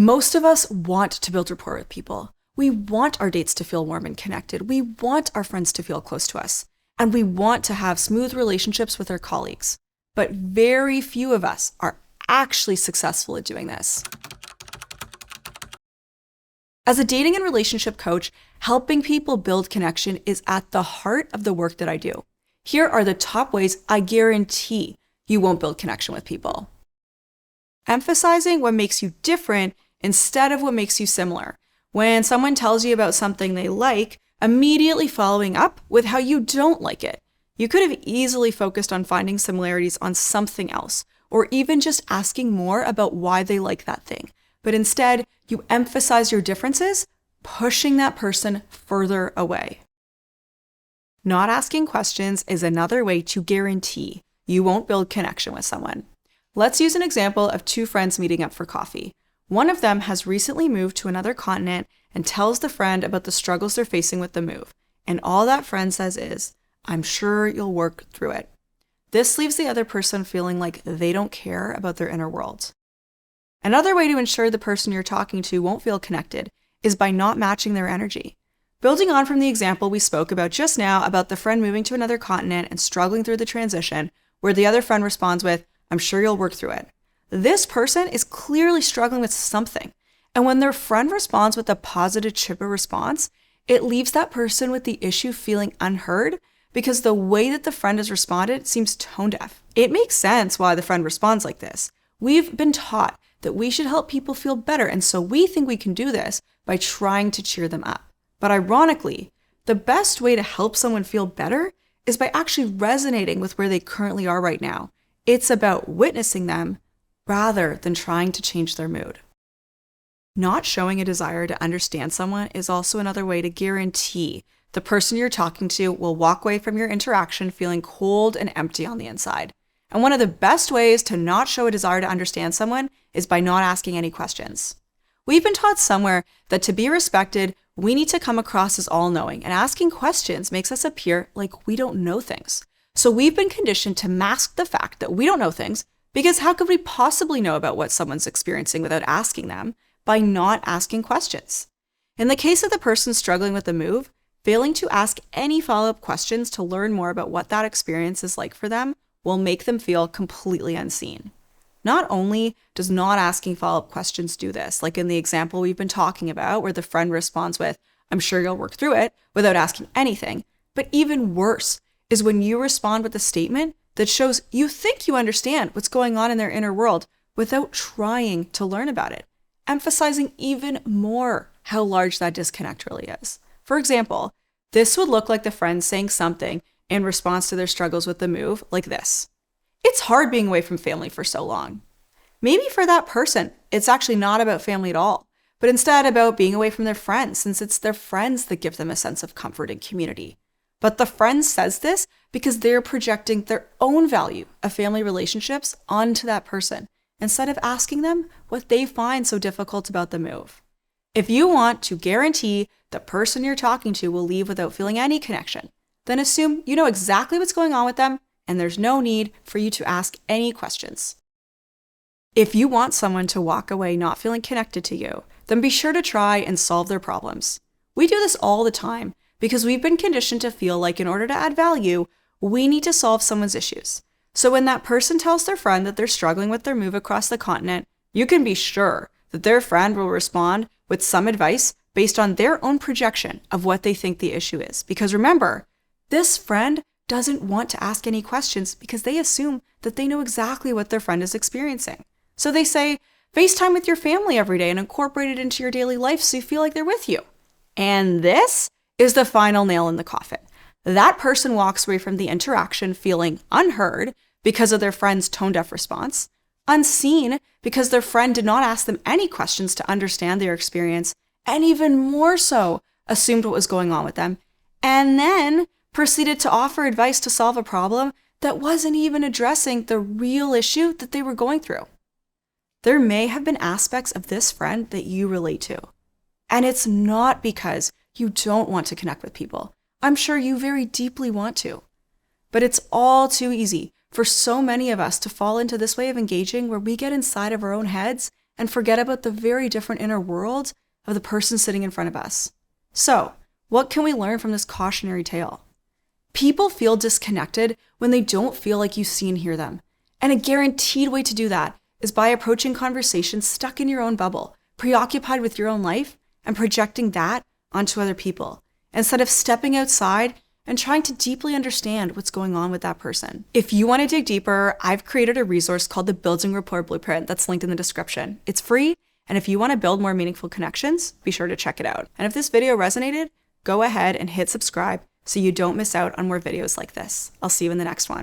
Most of us want to build rapport with people. We want our dates to feel warm and connected. We want our friends to feel close to us. And we want to have smooth relationships with our colleagues. But very few of us are actually successful at doing this. As a dating and relationship coach, helping people build connection is at the heart of the work that I do. Here are the top ways I guarantee you won't build connection with people. Emphasizing what makes you different instead of what makes you similar. When someone tells you about something they like, immediately following up with how you don't like it. You could have easily focused on finding similarities on something else, or even just asking more about why they like that thing. But instead, you emphasize your differences, pushing that person further away. Not asking questions is another way to guarantee you won't build connection with someone. Let's use an example of two friends meeting up for coffee. One of them has recently moved to another continent and tells the friend about the struggles they're facing with the move. And all that friend says is, "I'm sure you'll work through it." This leaves the other person feeling like they don't care about their inner world. Another way to ensure the person you're talking to won't feel connected is by not matching their energy. Building on from the example we spoke about just now about the friend moving to another continent and struggling through the transition, where the other friend responds with, "I'm sure you'll work through it." This person is clearly struggling with something. And when their friend responds with a positive, chipper response, it leaves that person with the issue feeling unheard because the way that the friend has responded seems tone deaf. It makes sense why the friend responds like this. We've been taught that we should help people feel better, and so we think we can do this by trying to cheer them up. But ironically, the best way to help someone feel better is by actually resonating with where they currently are right now. It's about witnessing them rather than trying to change their mood. Not showing a desire to understand someone is also another way to guarantee the person you're talking to will walk away from your interaction feeling cold and empty on the inside. And one of the best ways to not show a desire to understand someone is by not asking any questions. We've been taught somewhere that to be respected, we need to come across as all-knowing, and asking questions makes us appear like we don't know things. So we've been conditioned to mask the fact that we don't know things, because how could we possibly know about what someone's experiencing without asking them? By not asking questions. In the case of the person struggling with the move, failing to ask any follow-up questions to learn more about what that experience is like for them will make them feel completely unseen. Not only does not asking follow-up questions do this, like in the example we've been talking about where the friend responds with, "I'm sure you'll work through it," without asking anything, but even worse is when you respond with a statement that shows you think you understand what's going on in their inner world without trying to learn about it, emphasizing even more how large that disconnect really is. For example, this would look like the friend saying something in response to their struggles with the move, like this: "It's hard being away from family for so long." Maybe for that person, it's actually not about family at all, but instead about being away from their friends, since it's their friends that give them a sense of comfort and community. But the friend says this because they're projecting their own value of family relationships onto that person, instead of asking them what they find so difficult about the move. If you want to guarantee the person you're talking to will leave without feeling any connection, then assume you know exactly what's going on with them and there's no need for you to ask any questions. If you want someone to walk away not feeling connected to you, then be sure to try and solve their problems. We do this all the time because we've been conditioned to feel like in order to add value, we need to solve someone's issues. So when that person tells their friend that they're struggling with their move across the continent, you can be sure that their friend will respond with some advice based on their own projection of what they think the issue is. Because remember, this friend doesn't want to ask any questions because they assume that they know exactly what their friend is experiencing. So they say, FaceTime with your family every day and incorporate it into your daily life so you feel like they're with you. And this is the final nail in the coffin. That person walks away from the interaction feeling unheard because of their friend's tone-deaf response, unseen because their friend did not ask them any questions to understand their experience, and even more so, assumed what was going on with them, and then proceeded to offer advice to solve a problem that wasn't even addressing the real issue that they were going through. There may have been aspects of this friend that you relate to, and it's not because you don't want to connect with people. I'm sure you very deeply want to, but it's all too easy for so many of us to fall into this way of engaging where we get inside of our own heads and forget about the very different inner world of the person sitting in front of us. So, what can we learn from this cautionary tale? People feel disconnected when they don't feel like you see and hear them. And a guaranteed way to do that is by approaching conversations stuck in your own bubble, preoccupied with your own life, and projecting that onto other people, instead of stepping outside and trying to deeply understand what's going on with that person. If you want to dig deeper, I've created a resource called the Building Rapport Blueprint that's linked in the description. It's free, and if you want to build more meaningful connections, be sure to check it out. And if this video resonated, go ahead and hit subscribe so you don't miss out on more videos like this. I'll see you in the next one.